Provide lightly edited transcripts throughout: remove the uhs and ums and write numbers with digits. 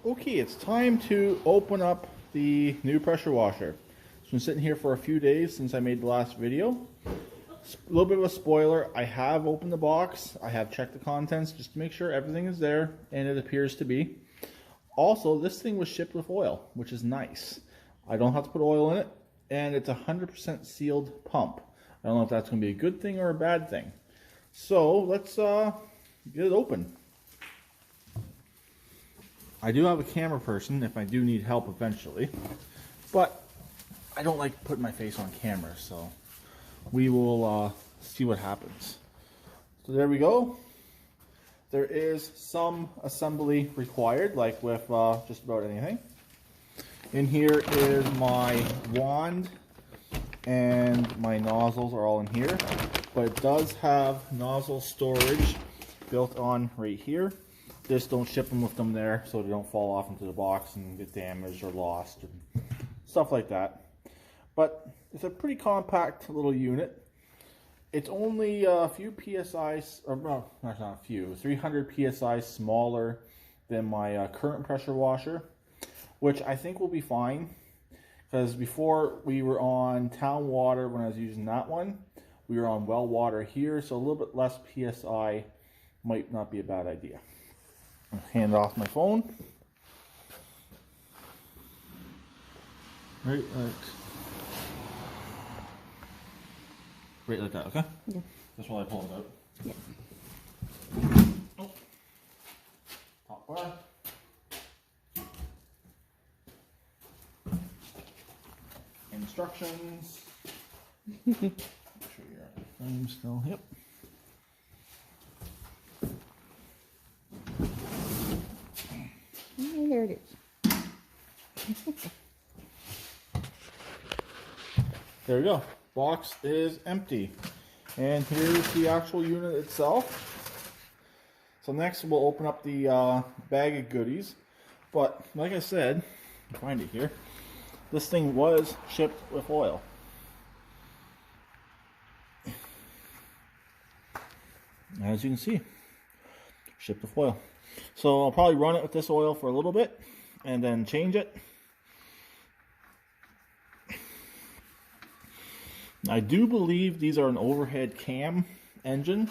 Okay, it's time to open up the new pressure washer. It's been sitting here for a few days since I made the last video. A little bit of a spoiler, I have opened the box, I have checked the contents just to make sure everything is there, and it appears to be. Also, this thing was shipped with oil, which is nice. I don't have to put oil in it, and it's a 100% sealed pump. I don't know if that's going to be a good thing or a bad thing. So, let's get it open. I do have a camera person if I do need help eventually, but I don't like putting my face on camera, so we will see what happens. So there we go. There is some assembly required, like with just about anything. In here is my wand, and my nozzles are all in here, but it does have nozzle storage built on right here. Just don't ship them with them there so they don't fall off into the box and get damaged or lost and stuff like that. But it's a pretty compact little unit. It's only a few PSI, or no, not a few, 300 PSI smaller than my current pressure washer, which I think will be fine. Because before we were on town water when I was using that one, we were on well water here, so a little bit less PSI might not be a bad idea. I'll hand off my phone. Right like that, okay? Yeah. That's while I pull it out. Yeah. Oh. Top bar. Instructions. Make sure you're at the frame still. Yep. There it is. There we go. Box is empty. And here's the actual unit itself. So next we'll open up the bag of goodies. But like I said, I'll find it here. This thing was shipped with oil. As you can see, shipped with oil. So I'll probably run it with this oil for a little bit and then change it. I do believe these are an overhead cam engine.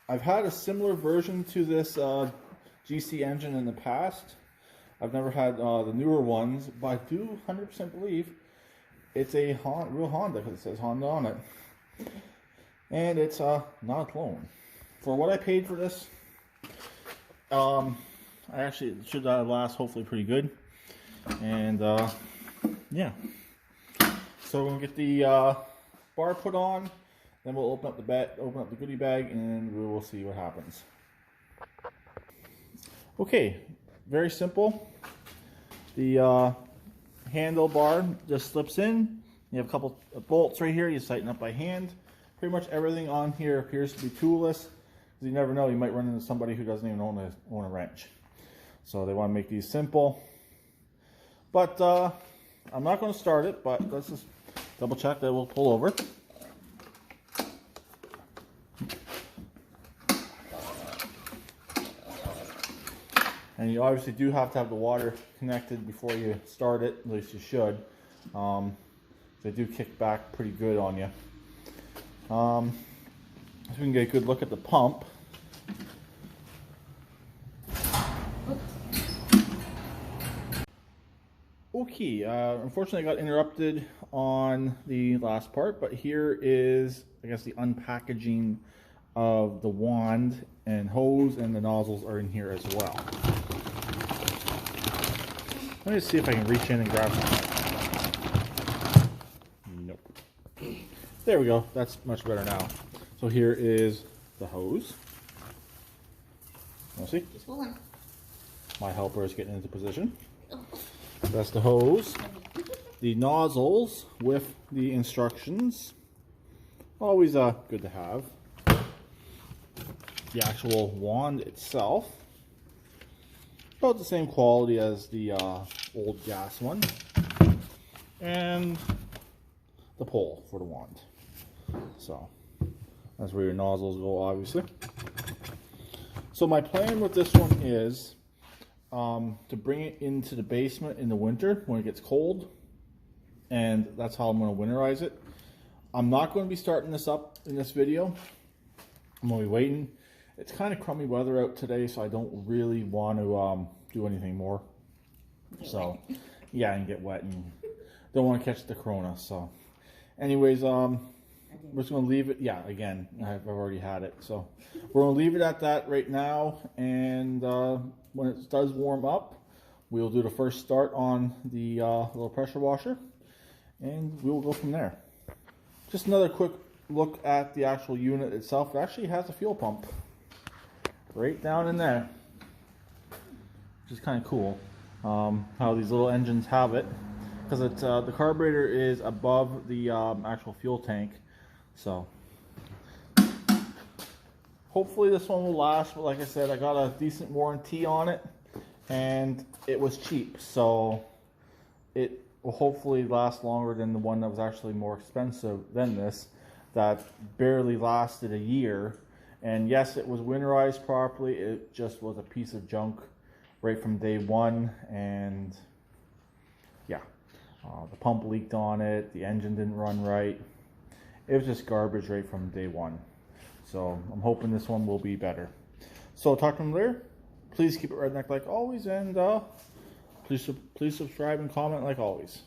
I've had a similar version to this GC engine in the past. I've never had the newer ones, but I do 100% believe it's a real Honda because it says Honda on it. And it's not a clone. For what I paid for this, it should last hopefully pretty good. And yeah. So we're gonna get the bar put on, then we'll open up the goodie bag, and we will see what happens. Okay, very simple. The handlebar just slips in. You have a couple of bolts right here. You tighten up by hand. Pretty much everything on here appears to be toolless. You never know, you might run into somebody who doesn't even own a wrench. So they want to make these simple. But I'm not going to start it, but let's just double check that we'll pull over. And you obviously do have to have the water connected before you start it, at least you should. They do kick back pretty good on you. So we can get a good look at the pump. Okay, unfortunately I got interrupted on the last part, but here is, I guess, the unpackaging of the wand and hose, and the nozzles are in here as well. Let me see if I can reach in and grab some. Nope. There we go, that's much better now. So here is the hose. Want to see? Just hold on. My helper is getting into position. That's the hose. The nozzles with the instructions. Always good to have. The actual wand itself. About the same quality as the old gas one. And the pole for the wand. So that's where your nozzles go, obviously. So my plan with this one is to bring it into the basement in the winter when it gets cold, and that's how I'm going to winterize it. I'm not going to be starting this up in this video. I'm going to be waiting. It's kind of crummy weather out today, so I don't really want to do anything more. So, yeah, and get wet, and don't want to catch the corona. So, anyways, we're just going to leave it. Yeah, again, I've already had it. So, we're going to leave it at that right now. And when it does warm up, we'll do the first start on the little pressure washer. And we'll go from there. Just another quick look at the actual unit itself. It actually has a fuel pump right down in there, which is kind of cool. How these little engines have it, because it's the carburetor is above the actual fuel tank. So hopefully this one will last. But like I said, I got a decent warranty on it, and it was cheap, so it will hopefully last longer than the one that was actually more expensive than this, that barely lasted a year. And yes, it was winterized properly. It just was a piece of junk right from day one. And yeah, the pump leaked on it. The engine didn't run right. It was just garbage right from day one. So I'm hoping this one will be better. So talk to them later. Please keep it redneck like always. And please subscribe and comment like always.